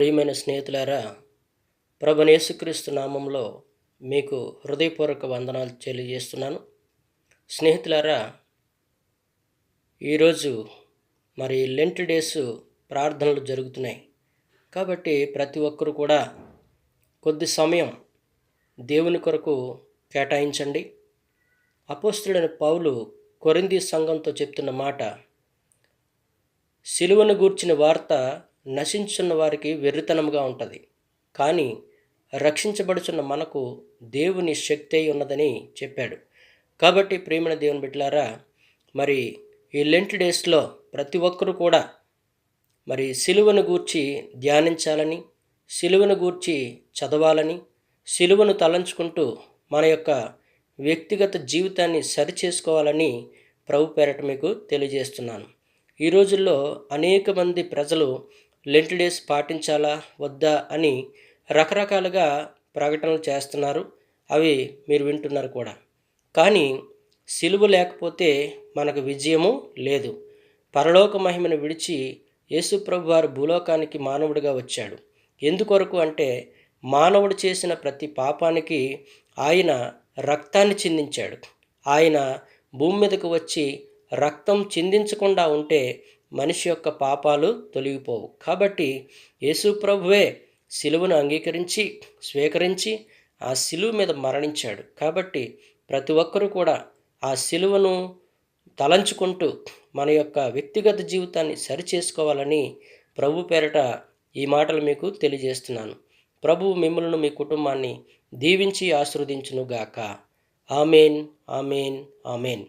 ప్రియమైన స్నేహితులారా, ప్రభువైన యేసుక్రీస్తు నామంలో మీకు హృదయపూర్వక వందనాలు తెలియజేస్తున్నాను. స్నేహితులారా, ఈరోజు లెంట్ డేస్ ప్రార్థనలు జరుగుతున్నాయి. కాబట్టి ప్రతి ఒక్కరు కూడా కొద్ది సమయం దేవుని కొరకు కేటాయించండి. అపోస్తలుడైన పౌలు కొరింథీ సంఘంతో చెప్తున్న మాట, సిలువను గూర్చిన వార్త నశించున్న వారికి వెర్రితనముగా ఉంటుంది, కానీ రక్షించబడుచున్న మనకు దేవుని శక్తి అయి ఉన్నదని చెప్పాడు. కాబట్టి ప్రియమైన దేవుని బిడ్డలారా, ఈ లెంట్ డేస్లో ప్రతి ఒక్కరూ కూడా సిలువను గూర్చి ధ్యానించాలని, సిలువను గూర్చి చదవాలని, సిలువను తలంచుకుంటూ మన యొక్క వ్యక్తిగత జీవితాన్ని సరిచేసుకోవాలని ప్రభు పేరట మీకు తెలియజేస్తున్నాను. ఈ రోజుల్లో అనేక మంది ప్రజలు లెంట్ డేస్ పాటించాలా వద్దా అని రకరకాలుగా ప్రకటనలు చేస్తున్నారు. అవి మీరు వింటున్నారు కూడా. కానీ సిలువ లేకపోతే మనకు విజయము లేదు. పరలోక మహిమను విడిచి యేసు ప్రభు వారు భూలోకానికి మానవుడిగా వచ్చాడు. ఎందుకొరకు అంటే, మానవుడు చేసిన ప్రతి పాపానికి ఆయన రక్తాన్ని చిందించాడు. ఆయన భూమి మీదకు వచ్చి రక్తం చిందించకుండా ఉంటే మనిషి యొక్క పాపాలు తొలగిపోవు. కాబట్టి యేసు ప్రభువే సిలువను అంగీకరించి స్వీకరించి ఆ సిలువ మీద మరణించాడు. కాబట్టి ప్రతి ఒక్కరూ కూడా ఆ సిలువను తలంచుకుంటూ మన యొక్క వ్యక్తిగత జీవితాన్ని సరిచేసుకోవాలని ప్రభు పేరట ఈ మాటలు మీకు తెలియజేస్తున్నాను. ప్రభువు మిమ్మల్ని, మీ కుటుంబాన్ని దీవించి ఆశీర్వదించునుగాక. ఆమేన్, ఆమేన్, ఆమేన్.